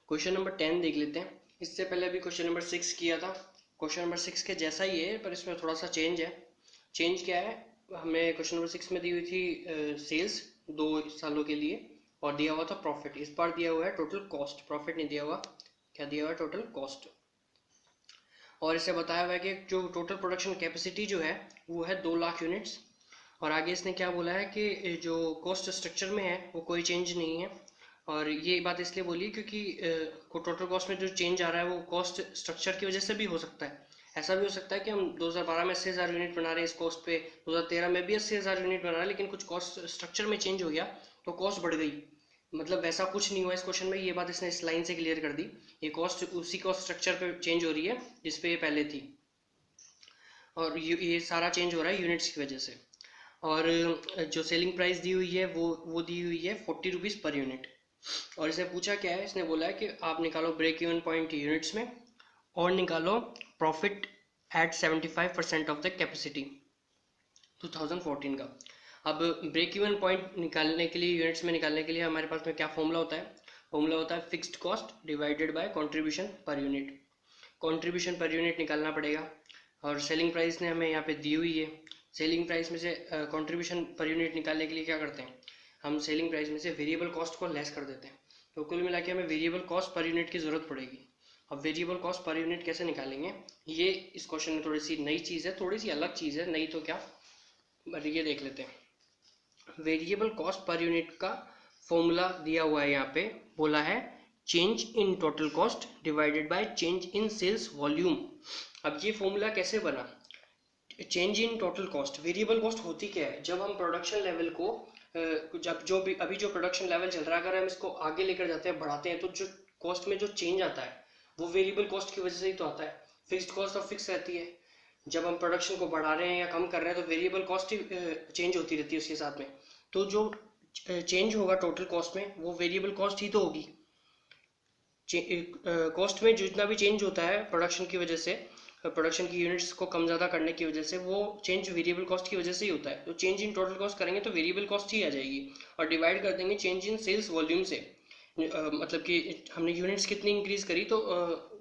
Question number 10 देख लेते हैं। इससे पहले अभी क्वेश्चन नंबर 6 किया था। क्वेश्चन नंबर 6 के जैसा ही है पर इसमें थोड़ा सा चेंज है। चेंज क्या है, हमें क्वेश्चन नंबर 6 में दी हुई थी सेल्स 2 सालों के लिए और दिया हुआ था प्रॉफिट। इस बार दिया हुआ है टोटल कॉस्ट, प्रॉफिट नहीं दिया हुआ। क्या दिया हुआ है? Total cost. और इसे बताया हुआ है कि जो टोटल प्रोडक्शन कैपेसिटी जो है वो है 2 लाख यूनिट्स। और आगे इसने क्या बोला है कि जो कॉस्ट स्ट्रक्चर में है वो कोई चेंज नहीं है। और ये बात इसलिए बोली क्योंकि टोटल कॉस्ट में जो चेंज आ रहा है वो कॉस्ट स्ट्रक्चर की वजह से भी हो सकता है। ऐसा भी हो सकता है कि हम 2012 में 80,000 यूनिट बना रहे हैं इस कॉस्ट पे, 2013 में भी 80,000 यूनिट बना रहे हैं, लेकिन कुछ कॉस्ट स्ट्रक्चर में चेंज हो गया तो कॉस्ट बढ़ गई। मतलब वैसा कुछ नहीं हुआ इस क्वेश्चन में, ये बात इसने इस लाइन से क्लियर कर दी। ये कॉस्ट उसी कॉस्ट स्ट्रक्चर पे चेंज हो रही है जिस पे ये पहले थी, और ये सारा चेंज हो रहा है यूनिट्स की वजह से। और जो सेलिंग प्राइस दी हुई है वो दी हुई है 40 रुपीज़ पर यूनिट। और इसने पूछा क्या है, इसने बोला है कि आप निकालो ब्रेक इवन पॉइंट यूनिट्स में और निकालो profit at 75% of the capacity 2014 का। अब ब्रेक इवन पॉइंट निकालने के लिए, यूनिट्स में निकालने के लिए हमारे पास में क्या फॉर्मूला होता है? फॉर्मूला होता है fixed cost divided by contribution per unit. Contribution per unit निकालना पड़ेगा और सेलिंग प्राइस ने हमें यहाँ पे दी हुई है। सेलिंग प्राइस में से कंट्रीब्यूशन पर यूनिट निकालने के लिए क्या करते हैं, हम सेलिंग प्राइस में से वेरिएबल कॉस्ट को लेस कर देते हैं। तो कुल मिला के हमें वेरिएबल कॉस्ट पर यूनिट की ज़रूरत पड़ेगी। अब वेरिएबल कॉस्ट पर यूनिट कैसे निकालेंगे, ये इस क्वेश्चन में थोड़ी सी नई चीज़ है, थोड़ी सी अलग चीज़ है, नई तो क्या, बट ये देख लेते हैं। वेरिएबल कॉस्ट पर यूनिट का फॉर्मूला दिया हुआ है, यहाँ पे बोला है change in total cost divided by change in sales volume. अब ये फॉर्मूला कैसे बना? Change in total cost, variable cost होती क्या है? जब हम प्रोडक्शन लेवल को जब जो भी अभी जो प्रोडक्शन लेवल चल रहा है, अगर हम इसको आगे लेकर जाते हैं, बढ़ाते हैं, तो जो कॉस्ट में जो चेंज आता है वो वेरिएबल कॉस्ट की वजह से ही तो आता है। फिक्स्ड कॉस्ट तो फिक्स रहती है। जब हम प्रोडक्शन को बढ़ा रहे हैं या कम कर रहे हैं तो वेरिएबल कॉस्ट ही चेंज होती रहती है उसके साथ में। तो जो चेंज होगा टोटल कॉस्ट में वो वेरिएबल कॉस्ट ही तो होगी। कॉस्ट में जितना भी चेंज होता है प्रोडक्शन की वजह से, प्रोडक्शन की यूनिट्स को कम ज़्यादा करने की वजह से, वो चेंज वेरिएबल कॉस्ट की वजह से ही होता है। तो चेंज इन टोटल कॉस्ट करेंगे तो वेरिएबल कॉस्ट ही आ जाएगी। और डिवाइड कर देंगे चेंज इन सेल्स वॉल्यूम से, मतलब कि हमने यूनिट्स कितनी इंक्रीज करी तो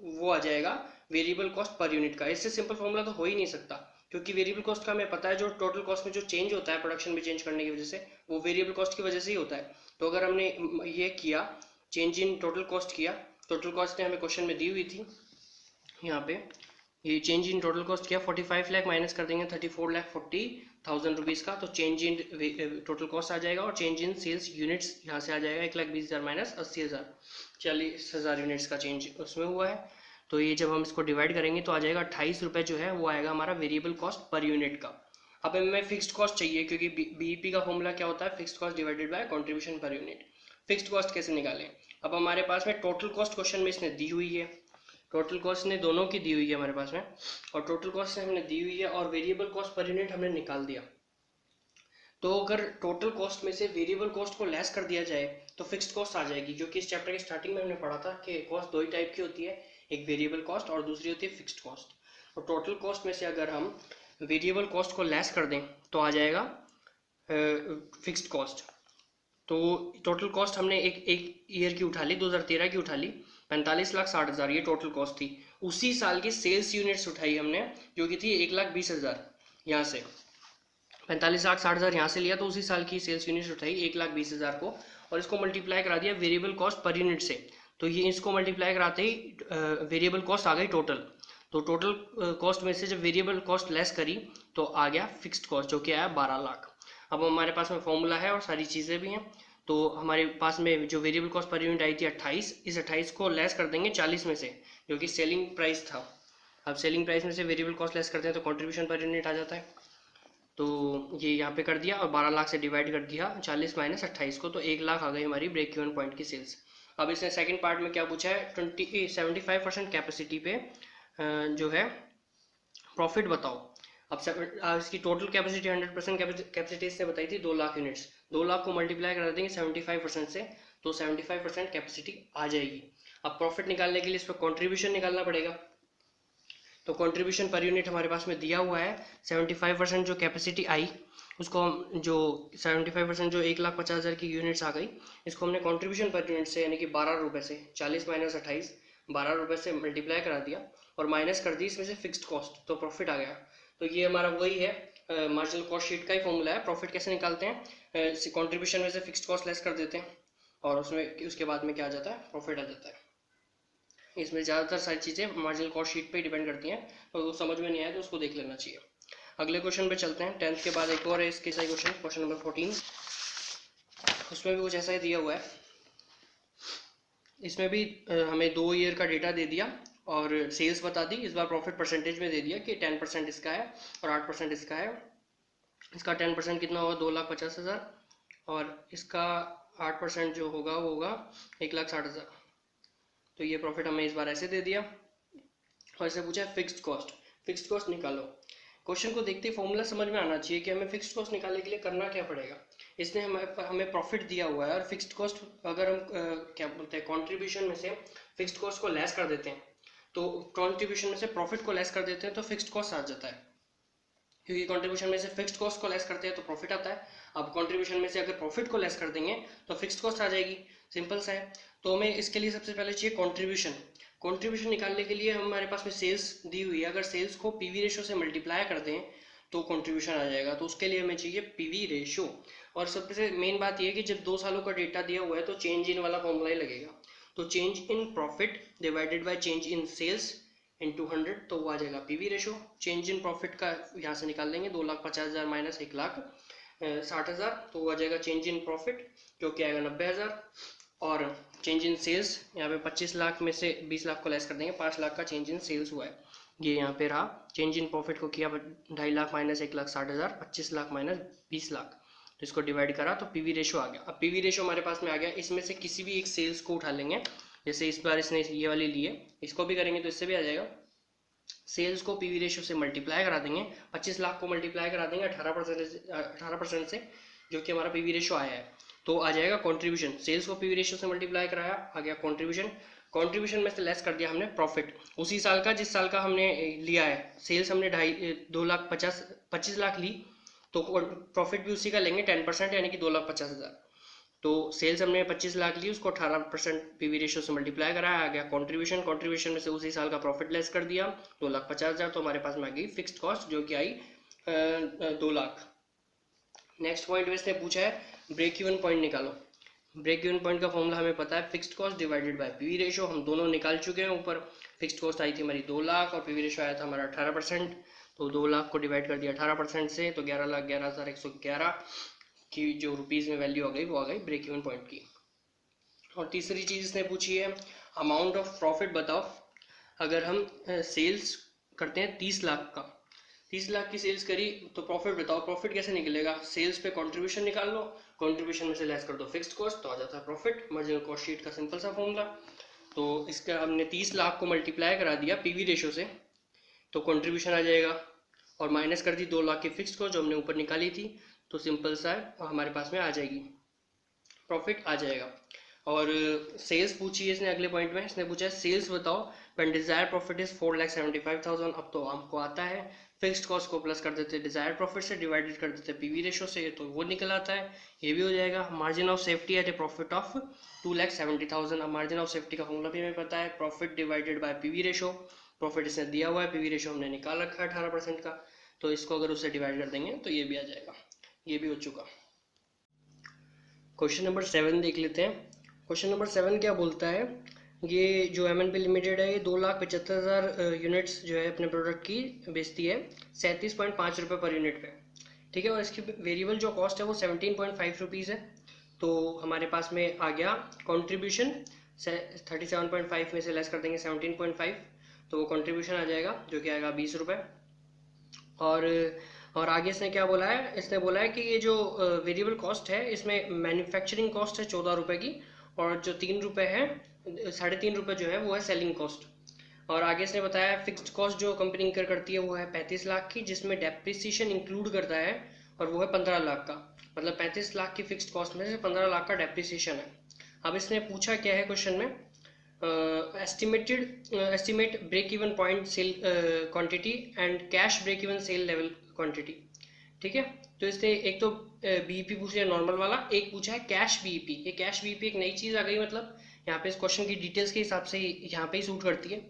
वो आ जाएगा वेरिएबल कॉस्ट पर यूनिट का। इससे सिंपल फॉर्मूला तो हो ही नहीं सकता, क्योंकि वेरिएबल कॉस्ट का हमें पता है जो टोटल कॉस्ट में जो चेंज होता है प्रोडक्शन में चेंज करने की वजह से, वो वेरिएबल कॉस्ट की वजह से ही होता है। तो अगर हमने ये किया, चेंज इन टोटल कॉस्ट किया, टोटल कॉस्ट ने हमें क्वेश्चन में दी हुई थी यहाँ पे, ये चेंज इन टोटल कॉस्ट किया, 45 लाख माइनस कर देंगे 34,40,000 रुपीज़ का, तो चेंज इन टोटल कॉस्ट आ जाएगा। और चेंज इन सेल्स यूनिट्स यहाँ से आ जाएगा 1,20,000 माइनस 80,000, 40,000 यूनिट्स का चेंज उसमें हुआ है। तो ये जब हम इसको डिवाइड करेंगे तो आ जाएगा 28 रुपये जो है वो आएगा हमारा वेरिएबल कॉस्ट पर यूनिट का। अब हमें फिक्स्ड कॉस्ट चाहिए, क्योंकि बीईपी का फॉर्मूला क्या होता है, fixed cost divided by contribution per unit. Fixed cost कैसे निकालें? अब हमारे पास में टोटल कॉस्ट क्वेश्चन में इसने दी हुई है, टोटल कॉस्ट ने दोनों की दी हुई है हमारे पास में, और टोटल कॉस्ट हमने दी हुई है और वेरिएबल कॉस्ट पर यूनिट हमने निकाल दिया। तो अगर टोटल कॉस्ट में से वेरिएबल कॉस्ट को लेस कर दिया जाए तो फिक्स्ड कॉस्ट आ जाएगी, जो कि इस चैप्टर के स्टार्टिंग में हमने पढ़ा था कि कॉस्ट दो ही टाइप की होती है, एक वेरिएबल कॉस्ट और दूसरी होती है फिक्स्ड कॉस्ट। और टोटल कॉस्ट में से अगर हम वेरिएबल कॉस्ट को लेस कर दें तो आ जाएगा फिक्स्ड कॉस्ट। तो टोटल कॉस्ट हमने एक ईयर की उठा ली, 2013 की उठा ली, 45,60,000 ये टोटल कॉस्ट थी। उसी साल की सेल्स यूनिट्स उठाई हमने जो कि थी 1,20,000, यहाँ से 45,60,000 यहाँ से लिया, तो उसी साल की सेल्स यूनिट्स उठाई 1,20,000 को, और इसको मल्टीप्लाई करा दिया वेरिएबल कॉस्ट पर यूनिट से। तो ये इसको मल्टीप्लाई कराते ही वेरिएबल कॉस्ट आ गई टोटल। तो टोटल कॉस्ट में से जब वेरिएबल कॉस्ट लेस करी तो आ गया फिक्स्ड कॉस्ट, जो कि आया 12 लाख। अब हमारे पास में फॉर्मूला है और सारी चीज़ें भी हैं। तो हमारे पास में जो वेरिएबल कॉस्ट पर यूनिट आई थी 28, इस 28 को लेस कर देंगे 40 में से, जो कि सेलिंग प्राइस था। अब सेलिंग प्राइस में से वेरिएबल कॉस्ट लेस करते हैं तो कंट्रीब्यूशन पर यूनिट आ जाता है। तो ये यहाँ पे कर दिया और 12 लाख से डिवाइड कर दिया 40 माइनस 28 को, तो 1 लाख आ गई हमारी ब्रेक इवन पॉइंट की सेल्स। अब इसने सेकंड पार्ट में क्या पूछा है, 75% कैपेसिटी पे जो है प्रॉफिट बताओ। अब इसकी टोटल कैपेसिटी 100% कैपेसिटी इसने बताई थी 2 लाख यूनिट्स, 2 लाख को मल्टीप्लाई करा देंगे 75% से, तो 75% कैपेसिटी आ जाएगी। अब प्रॉफिट निकालने के लिए इस पर कॉन्ट्रीब्यूशन निकालना पड़ेगा। तो कंट्रीब्यूशन पर यूनिट हमारे पास में दिया हुआ है 75% जो कैपेसिटी आई उसको हम जो 75% जो 1,50,000 की यूनिट्स आ गई, इसको हमने कंट्रीब्यूशन पर यूनिट से यानी कि 12 रुपये से 40 माइनस 28 12 रुपये से मल्टीप्लाई करा दिया और माइनस कर दी इसमें से फिक्स्ड कॉस्ट, तो प्रॉफिट आ गया। तो ये हमारा वही है, मार्जिनल कॉस्ट शीट का ही फॉर्मूला है। प्रॉफिट कैसे निकालते हैं, कंट्रीब्यूशन में से फिक्स्ड कॉस्ट लेस कर देते हैं और उसमें उसके बाद में क्या आ जाता है, प्रॉफिट आ जाता है। इसमें ज़्यादातर सारी चीज़ें मार्जिनल कॉस्ट शीट पे डिपेंड करती हैं, तो वो समझ में नहीं आया तो उसको देख लेना चाहिए। अगले क्वेश्चन पे चलते हैं। 10th के बाद एक और है इसके सही क्वेश्चन, क्वेश्चन नंबर 14। उसमें भी कुछ ऐसा ही दिया हुआ है। इसमें भी हमें 2 ईयर का डेटा दे दिया और सेल्स बता दी। इस बार प्रॉफिट परसेंटेज में दे दिया कि 10% इसका है और 8% इसका है। इसका 10% कितना होगा, 2,50,000 और इसका 8% जो होगा वो होगा 1,60,000। तो ये प्रॉफिट हमें इस बार ऐसे दे दिया और इसे पूछा है फिक्स्ड कॉस्ट। फिक्स्ड कॉस्ट निकालो। क्वेश्चन को देखते ही फॉर्मूला समझ में आना चाहिए कि हमें फिक्स्ड कॉस्ट निकालने के लिए करना क्या पड़ेगा। इसने हमें प्रॉफिट दिया हुआ है और फिक्स्ड कॉस्ट अगर हम क्या बोलते हैं कंट्रीब्यूशन में से फिक्स्ड कॉस्ट को लेस कर देते हैं, तो कंट्रीब्यूशन में से प्रॉफिट को लेस कर देते हैं तो फिक्स्ड कॉस्ट आ जाता है, क्योंकि कंट्रीब्यूशन में से फिक्स्ड कॉस्ट को लेस करते हैं तो प्रॉफिट आता है। अब कंट्रीब्यूशन में से अगर प्रॉफिट को लेस कर देंगे तो फिक्स्ड कॉस्ट आ जाएगी, सिंपल सा है। तो हमें इसके लिए सबसे पहले चाहिए कंट्रीब्यूशन। कंट्रीब्यूशन निकालने के लिए हमारे पास में सेल्स दी हुई है, अगर सेल्स को पीवी रेशो से मल्टीप्लाई कर दें तो कंट्रीब्यूशन आ जाएगा। तो उसके लिए हमें चाहिए पीवी रेशो। और सबसे मेन बात यह है कि जब 2 सालों का डेटा दिया हुआ है तो चेंज इन वाला फॉर्मूला ही लगेगा। तो change in profit divided by change in sales into 100, तो वो आ जाएगा PV ratio. Change in profit का यहाँ से निकाल देंगे, 2,50,000 माइनस 1,60,000, तो वो आ जाएगा चेंज इन प्रॉफिट जो कि आएगा 90,000। और चेंज इन सेल्स यहाँ पे 25 लाख में से 20 लाख को लेस कर देंगे, 5 लाख का चेंज इन सेल्स हुआ है, ये यहाँ पे रहा। चेंज इन प्रॉफिट को किया 2.5 लाख माइनस 1,60,000, 25 लाख माइनस 20 लाख, तो इसको डिवाइड करा तो पीवी रेशो आ गया। अब पीवी रेशो हमारे पास में आ गया, इसमें से किसी भी एक सेल्स को उठा लेंगे, जैसे इस बार इसने ये वाली ली है, इसको भी करेंगे तो इससे भी आ जाएगा। सेल्स को पीवी रेशो से मल्टीप्लाई करा देंगे, 25 लाख को मल्टीप्लाई करा देंगे 18% से, जो कि हमारा पीवी रेशो आया है, तो आ जाएगा कंट्रीब्यूशन। सेल्स को पीवी रेशो से मल्टीप्लाई कराया, आ गया कंट्रीब्यूशन। कंट्रीब्यूशन में से लेस कर दिया हमने प्रॉफिट, उसी साल का जिस साल का हमने लिया है। सेल्स हमने 25 लाख ली, तो प्रॉफिट भी उसी का लेंगे 10%, यानी कि 2,50,000। तो सेल्स हमने 25 लाख ली, उसको 18% पीवी रेशो से मल्टीप्लाई कराया, आ गया कंट्रीब्यूशन। कंट्रीब्यूशन में से उसी साल का प्रॉफिट लेस कर दिया 2,50,000, तो हमारे पास में आ गई फिक्स्ड कॉस्ट जो कि आई 2 लाख। नेक्स्ट पॉइंट में इसने पूछा है ब्रेक इवन पॉइंट निकालो। ब्रेक इवन पॉइंट का फॉर्मूला हमें पता है, fixed cost divided bye PV ratio, हम दोनों निकाल चुके हैं। ऊपर फिक्स्ड कॉस्ट आई थी हमारी 2 लाख और पीवी रेशो आया था हमारा 18%, तो 2 लाख को डिवाइड कर दिया 18% से, तो 11,11,111 की जो रुपीज़ में वैल्यू आ गई वो आ गई ब्रेक इवन पॉइंट की। और तीसरी चीज़ इसने पूछी है अमाउंट ऑफ प्रॉफिट बताओ। अगर हम सेल्स करते हैं 30 लाख का, 30 लाख की सेल्स करी तो प्रॉफिट बताओ। प्रॉफिट कैसे निकलेगा, सेल्स पे कंट्रीब्यूशन निकाल लो, कंट्रीब्यूशन में से लेस कर दो फिक्स्ड कॉस्ट, तो आ जाता है प्रॉफिट। मार्जिनल कॉस्ट शीट का सिंपल सा फॉर्मूला। तो इसका हमने 30 लाख को मल्टीप्लाई करा दिया पीवी रेशो से, तो कंट्रीब्यूशन आ जाएगा, और माइनस कर दी 2 लाख की फिक्स्ड कॉस्ट जो हमने ऊपर निकाली थी, तो सिंपल सा हमारे पास में आ जाएगी, प्रॉफिट आ जाएगा। और सेल्स पूछी है इसने अगले पॉइंट में, इसने पूछा है सेल्स बताओ व्हेन डिजायर्ड प्रॉफिट इज 4,75,000। अब तो हमको आता है, फिक्स्ड कॉस्ट को प्लस कर देते डिजायर्ड प्रॉफिट से, डिवाइडेड कर देते पीवी रेशो से, तो वो निकल आता है, ये भी हो जाएगा। Margin of safety eight A profit of 2,70,000। अब मार्जिन ऑफ सेफ्टी का फॉर्मूला भी हमें पता है, profit divided bye PV ratio. Profit इसने दिया हुआ है, पीवी रेशो हमने निकाल रखा है 18% का, तो इसको अगर उससे डिवाइड कर देंगे तो ये भी आ जाएगा, ये भी हो चुका। क्वेश्चन नंबर 7 देख लेते हैं। क्वेश्चन नंबर 7 क्या बोलता है, ये जो एमएनपी लिमिटेड है ये 2,75,000 यूनिट्स जो है अपने प्रोडक्ट की बेचती है 37.5 रुपये पर यूनिट पे, ठीक है। और इसकी वेरिएबल जो कॉस्ट है वो 17.5 रुपीज़ है। तो हमारे पास में आ गया कंट्रीब्यूशन 37.5 में से लेस कर देंगे 17.5, तो वो कंट्रीब्यूशन आ जाएगा जो कि आएगा 20 रुपये। और आगे इसने क्या बोला है, इसने बोला है कि ये जो वेरिएबल कॉस्ट है इसमें मैन्युफैक्चरिंग कॉस्ट है 14 रुपये की, और जो 3 रुपये है 3.5 रुपये जो है वो है सेलिंग कॉस्ट। और आगे इसने बताया फिक्स्ड कॉस्ट जो कंपनी इंकर करती है वो है 35 लाख की, जिसमें डेप्रिसिएशन इंक्लूड करता है, और वो है 15 लाख का। मतलब 35 लाख की फिक्स्ड कॉस्ट में से 15 लाख का डेप्रिसिएशन है। अब इसने पूछा क्या है क्वेश्चन में, estimate break even point sale quantity and cash break even sale level quantity, ठीक है। तो इसने एक तो बीईपी पूछ लिया नॉर्मल वाला, एक पूछा है कैश बीईपी। ये कैश बीईपी एक नई चीज़ आ गई, मतलब यहाँ पे इस क्वेश्चन की डिटेल्स के हिसाब से यहाँ पे ही सूट करती है।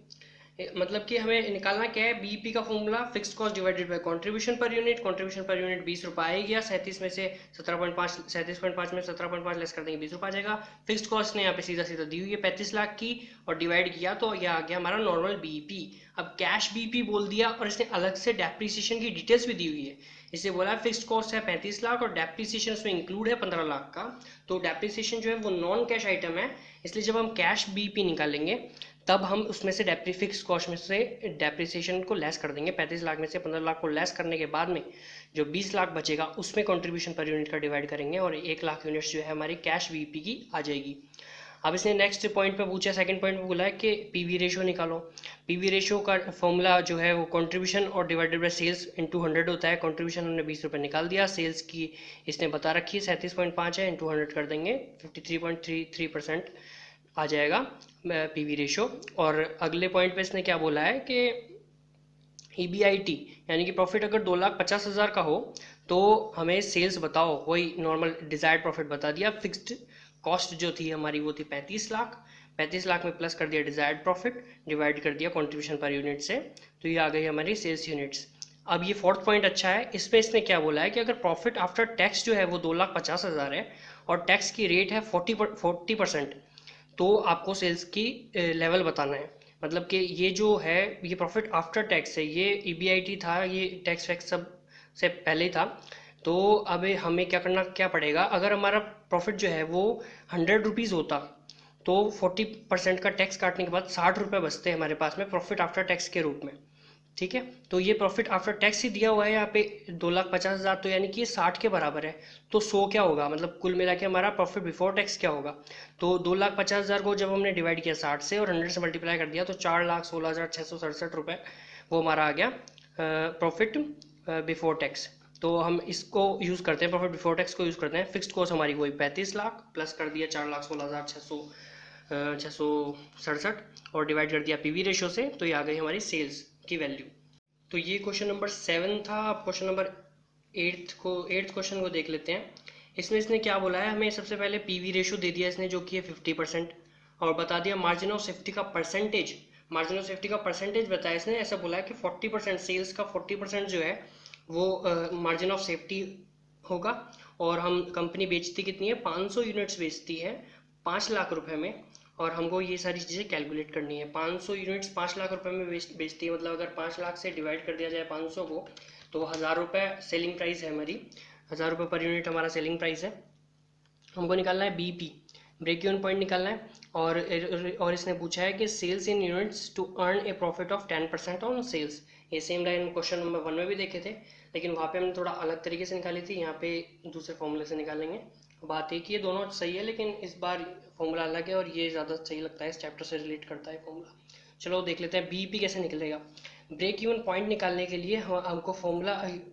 मतलब कि हमें निकालना क्या है, बीईपी का formula fixed cost divided by contribution per unit. Contribution per unit 20 रुपये आएगी, 37 में से 17.5, 37.5 में 17.5 लेस कर देंगे 20 रुपये आ जाएगा। फिक्स्ड कॉस्ट ने यहाँ पे सीधा सीधा दी हुई है 35 लाख की, और डिवाइड किया तो यह आ गया हमारा नॉर्मल बीईपी। अब कैश बीईपी बोल दिया और इसने अलग से डेप्रिसिएशन की डिटेल्स भी दी हुई है। इसे बोला है फिक्स्ड कॉस्ट है 35 लाख और डेप्रिसिएशन उसमें इंक्लूड है 15 लाख का। तो डेप्रिसिएशन जो है वो नॉन कैश आइटम है, इसलिए जब हम कैश बीईपी निकालेंगे तब हम उसमें से फिक्स कॉस्ट में से डेप्रिसिएशन को लेस कर देंगे। 35 लाख में से 15 लाख को लेस करने के बाद में जो 20 लाख बचेगा उसमें कंट्रीब्यूशन पर यूनिट का डिवाइड करेंगे और 1 लाख यूनिट्स जो है हमारी कैश बीईपी की आ जाएगी। अब इसने नेक्स्ट पॉइंट पे पूछा, सेकंड पॉइंट पे बोला है कि पीवी रेशियो निकालो। पीवी रेशियो का फॉर्मूला जो है वो कंट्रीब्यूशन और डिवाइडेड बाय सेल्स इंटू 100 होता है। कंट्रीब्यूशन हमने 20 रुपये निकाल दिया, सेल्स की इसने बता रखी है 37.5 है, इंटू 100 कर देंगे 53.33% आ जाएगा पीवी रेशियो। और अगले पॉइंट पे इसने क्या बोला है कि EBIT यानी कि प्रॉफिट अगर 2,50,000 का हो तो हमें सेल्स बताओ, वही नॉर्मल डिजायर्ड प्रॉफिट बता दिया। फिक्स्ड कॉस्ट जो थी हमारी वो थी 35 लाख, 35 लाख में प्लस कर दिया डिजायर्ड प्रॉफिट, डिवाइड कर दिया कंट्रीब्यूशन पर यूनिट से, तो ये आ गई हमारी सेल्स यूनिट्स। अब ये फोर्थ पॉइंट अच्छा है, इसमें इसने क्या बोला है कि अगर प्रॉफिट आफ्टर टैक्स जो है वो 2,50,000 है और टैक्स की रेट है 40%, तो आपको सेल्स की लेवल बताना है। मतलब कि ये जो है ये प्रॉफिट आफ्टर टैक्स है, ये EBIT था, ये टैक्स वैक्स सब से पहले ही था। तो अब हमें क्या पड़ेगा, अगर हमारा प्रॉफिट जो है वो 100 रुपीज़ होता तो 40% का टैक्स काटने के बाद 60 रुपये बचते हैं हमारे पास में प्रॉफिट आफ्टर टैक्स के रूप में। ठीक है, तो ये प्रॉफिट आफ्टर टैक्स ही दिया हुआ है यहाँ पे 2,50,000, तो यानी कि ये 60 के बराबर है। तो 100 क्या होगा, मतलब कुल मिला के हमारा प्रॉफिट बिफोर टैक्स क्या होगा। तो 2,50,000 को जब हमने डिवाइड किया 60 से और 100 से मल्टीप्लाई कर दिया तो 4,16,667 रुपये वो हमारा आ गया प्रॉफिट बिफोर टैक्स। तो हम इसको यूज़ करते हैं, प्रॉफिट बिफोर टैक्स को यूज़ करते हैं। फिक्स्ड कॉस्ट हमारी वही 35 लाख प्लस कर दिया 4,16,667 और डिवाइड कर दिया पीवी रेशियो से, तो ये आ गई हमारी सेल्स की वैल्यू। तो ये क्वेश्चन नंबर 7 था। अब क्वेश्चन नंबर 8 क्वेश्चन को देख लेते हैं। इसमें इसने क्या बोला है, हमें सबसे पहले पीवी रेशियो दे दिया इसने जो कि है 50%, और बता दिया मार्जिन ऑफ सेफ्टी का परसेंटेज। मार्जिन ऑफ सेफ्टी का परसेंटेज बताया इसने, ऐसा बोला है कि 40% सेल्स का 40% जो है वो मार्जिन ऑफ सेफ्टी होगा। और हम कंपनी बेचती कितनी है, 500 यूनिट्स बेचती है 5 लाख रुपए में, और हमको ये सारी चीज़ें कैलकुलेट करनी है। 500 यूनिट्स 5 लाख रुपए में बेचती है, मतलब अगर 5 लाख से डिवाइड कर दिया जाए 500 को तो 1,000 रुपये सेलिंग प्राइस है हमारी, 1,000 रुपये पर यूनिट हमारा सेलिंग प्राइस है। हमको निकालना है बीपी, ब्रेक इवन पॉइंट निकालना है। और इसने पूछा है कि sales in units to earn a profit of 10% on sales. ये सेम लाइन क्वेश्चन नंबर 1 में भी देखे थे, लेकिन वहाँ पे हमने थोड़ा अलग तरीके से निकाली थी, यहाँ पे दूसरे फॉर्मूले से निकालेंगे। बात एक ही है, दोनों सही है, लेकिन इस बार फॉर्मूला अलग है और ये ज़्यादा सही लगता है, इस चैप्टर से रिलेट करता है फॉर्मूला। चलो देख लेते हैं बीईपी कैसे निकलेगा। ब्रेक इवन पॉइंट निकालने के लिए हमको फॉर्मूला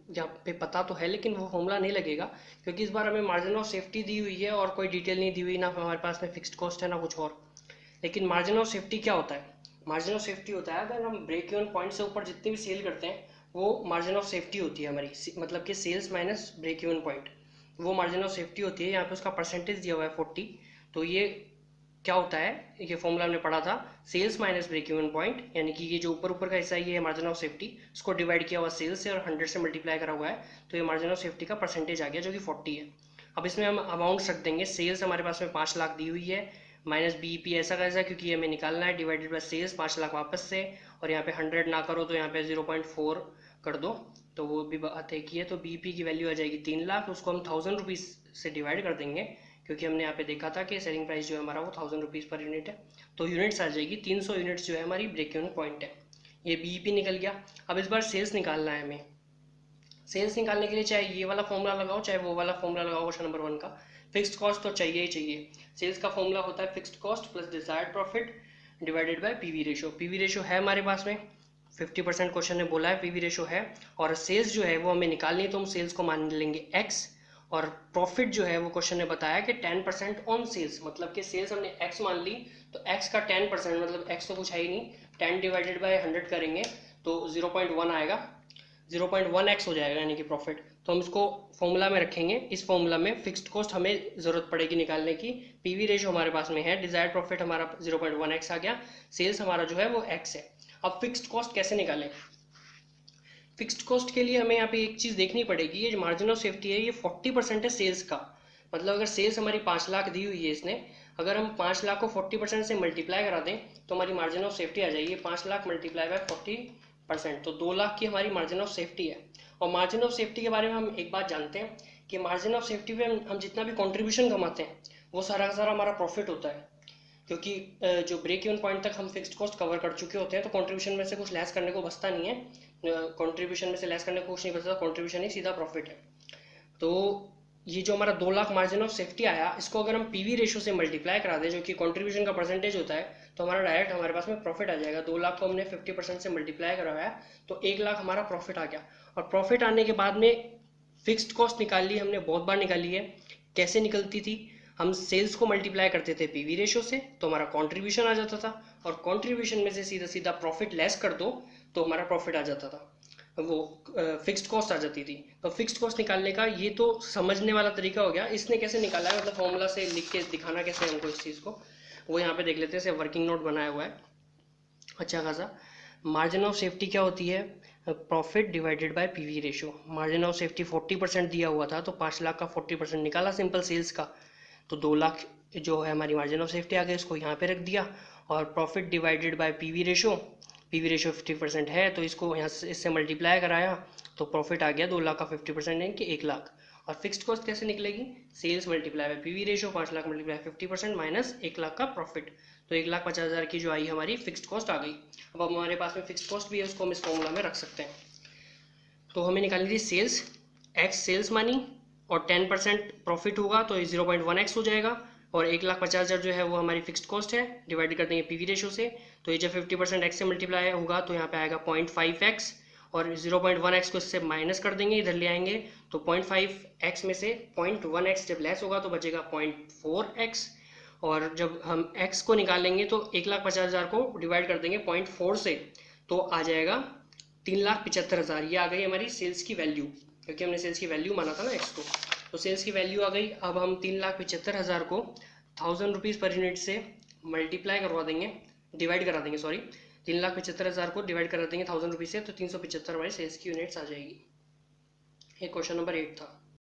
यहाँ पे पता तो है, लेकिन वो फॉर्मूला नहीं लगेगा क्योंकि इस बार हमें मार्जिन ऑफ सेफ्टी दी हुई है और कोई डिटेल नहीं दी हुई, ना हमारे पास में फिक्स्ड कॉस्ट है ना कुछ और। लेकिन मार्जिन ऑफ सेफ्टी क्या होता है, मार्जिन ऑफ सेफ्टी होता है अगर हम ब्रेक इवन पॉइंट से ऊपर जितनी भी सेल करते हैं वो मार्जिन ऑफ सेफ्टी होती है हमारी, मतलब कि sales minus break even point, वो मार्जिन ऑफ सेफ्टी होती है। यहाँ पे उसका परसेंटेज दिया हुआ है 40। तो ये क्या होता है, ये फॉर्मूला हमने पढ़ा था, sales minus break even point, यानी कि ये जो ऊपर ऊपर का हिस्सा है ये मार्जिन ऑफ सेफ्टी, उसको डिवाइड किया हुआ सेल्स से और 100 से मल्टीप्लाई करा हुआ है, तो ये मार्जिन ऑफ सेफ्टी का परसेंटेज आ गया जो कि 40 है। अब इसमें हम अमाउंट रख देंगे, सेल्स हमारे पास में 5 लाख दी हुई है, माइनस बीईपी ऐसा कैसा, क्योंकि हमें निकालना है, डिवाइडेड बाय सेल्स 5 लाख वापस से, और यहाँ पे 100 ना करो तो यहाँ पे 0.4 कर दो, तो वो भी बात है कि है। तो बीईपी की वैल्यू आ जाएगी 3 लाख, उसको हम 1000 रुपीज़ से डिवाइड कर देंगे क्योंकि हमने यहाँ पे देखा था कि सेलिंग प्राइस जो है हमारा वो 1000 रुपीज़ पर यूनिट है। तो यूनिट्स आ जाएगी 300 यूनिट्स जो है हमारी ब्रेक इवन पॉइंट है। ये बीईपी निकल गया। अब इस बार सेल्स निकालना है हमें। सेल्स निकालने के लिए चाहे ये वाला फॉर्मूला लगाओ चाहे वो वाला फॉर्मूला लगाओ क्वेश्चन नंबर 1 का, फिक्स्ड कॉस्ट तो चाहिए ही चाहिए। सेल्स का फॉर्मूला होता है fixed cost plus desired profit divided bye PV ratio. PV ratio है हमारे पास में 50%, क्वेश्चन ने बोला है पीवी रेशियो है, और सेल्स जो है वो हमें निकालनी है तो हम सेल्स को मान लेंगे x, और प्रॉफिट जो है वो क्वेश्चन ने बताया कि 10% ऑन सेल्स, मतलब कि सेल्स हमने x मान ली तो x का 10%, मतलब x तो कुछ है ही नहीं, 10 डिवाइडेड बाय 100 करेंगे तो 0.1 आएगा, 0.1x हो जाएगा यानी कि प्रॉफिट। तो हम इसको फॉर्मूला में रखेंगे। इस फॉर्मूला में फिक्स्ड कॉस्ट हमें ज़रूरत पड़ेगी निकालने की, पीवी रेशियो हमारे पास में है, डिजायर्ड प्रॉफिट हमारा 0.1x आ गया, सेल्स हमारा जो है वो x है। अब फिक्स्ड कॉस्ट कैसे निकालें? फिक्स्ड कॉस्ट के लिए हमें यहाँ पे एक चीज़ देखनी पड़ेगी, ये जो मार्जिन ऑफ सेफ्टी है ये 40% है सेल्स का। मतलब अगर सेल्स हमारी 5 लाख दी हुई है इसने, अगर हम 5 लाख को 40% से मल्टीप्लाई करा दें तो हमारी मार्जिन ऑफ सेफ्टी आ जाएगी 5 लाख मल्टीप्लाई बाय 40%, तो 2 लाख की हमारी मार्जिन ऑफ सेफ्टी है। और मार्जिन ऑफ सेफ्टी के बारे में हम एक बात जानते हैं कि मार्जिन ऑफ सेफ्टी पे हम जितना भी कॉन्ट्रीब्यूशन कमाते हैं वो सारा का सारा हमारा प्रॉफिट होता है, क्योंकि जो ब्रेक इवन पॉइंट तक हम फिक्स्ड कॉस्ट कवर कर चुके होते हैं तो कंट्रीब्यूशन में से कुछ लेस करने को बचता नहीं है, कंट्रीब्यूशन में से लेस करने को कुछ नहीं बचता, कंट्रीब्यूशन ही सीधा प्रॉफिट है। तो ये जो हमारा 2 लाख मार्जिन ऑफ सेफ्टी आया, इसको अगर हम पीवी रेशियो से मल्टीप्लाई करा दें जो कि कंट्रीब्यूशन का परसेंटेज होता है, तो हमारा डायरेक्ट हमारे पास में प्रॉफिट आ जाएगा। 2 लाख को हमने 50% से मल्टीप्लाई करवाया तो 1 लाख हमारा प्रॉफिट आ गया। और प्रॉफिट आने के बाद में फिक्स्ड कॉस्ट निकाल ली हमने, बहुत बार निकाली है। कैसे निकलती थी? हम सेल्स को मल्टीप्लाई करते थे पीवी रेशियो से तो हमारा कंट्रीब्यूशन आ जाता था, और कंट्रीब्यूशन में से सीधा सीधा प्रॉफिट लेस कर दो तो हमारा प्रॉफिट आ जाता था, वो फिक्स्ड कॉस्ट आ जाती थी। तो फिक्स्ड कॉस्ट निकालने का ये तो समझने वाला तरीका हो गया। इसने कैसे निकाला है, मतलब फॉर्मूला से लिख के दिखाना कैसे हमको इस चीज़ को, वो यहाँ पे देख लेते हैं। वर्किंग नोट बनाया हुआ है अच्छा खासा। मार्जिन ऑफ सेफ्टी क्या होती है? Profit divided bye PV ratio. Margin of safety 40% दिया हुआ था तो 5 लाख का 40% निकाला सिंपल सेल्स का, तो 2 लाख जो है हमारी मार्जिन ऑफ सेफ्टी आ गई, इसको यहाँ पे रख दिया। और profit divided bye PV ratio, PV ratio 50% है तो इसको यहाँ से इससे मल्टीप्लाई कराया तो प्रॉफिट आ गया 2 लाख का 50% यानी कि 1 लाख। और फिक्स्ड कॉस्ट कैसे निकलेगी? Sales multiply by PV ratio, 5 lakh multiply 50% minus 1 lakh का प्रॉफिट, तो 1,50,000 की जो आई हमारी फिक्स्ड कॉस्ट आ गई। अब हमारे पास में फिक्स्ड कॉस्ट भी है, उसको हम इस फॉर्मूला में रख सकते हैं। तो हमें निकालनी थी सेल्स, एक्स सेल्स मनी, और 10% प्रॉफिट होगा तो 0.1x हो जाएगा, और 1,50,000 जो है वो हमारी फिक्स्ड कॉस्ट है, डिवाइड कर देंगे पीवी रेशियो से, तो ये जब 50% एक्स से मल्टीप्लाई होगा तो यहाँ पे आएगा 0.5x, और 0.1x को इससे माइनस कर देंगे, इधर ले आएंगे तो 0.5x में से 0.1x जब लेस होगा तो बचेगा 0.4x, और जब हम x को निकालेंगे तो 1,50,000 को डिवाइड कर देंगे 0.4 से तो आ जाएगा 3,75,000। ये आ गई हमारी सेल्स की वैल्यू, क्योंकि हमने सेल्स की वैल्यू माना था ना x को, तो सेल्स की वैल्यू आ गई। अब हम 3,75,000 को 1000 रुपीज़ पर यूनिट से मल्टीप्लाई करवा देंगे, डिवाइड करा देंगे, सॉरी 3,75,000 को डिवाइड करा देंगे 1000 रुपीज़ से, तो 375 हमारी सेल्स की यूनिट्स आ जाएगी। ये क्वेश्चन नंबर 8 था।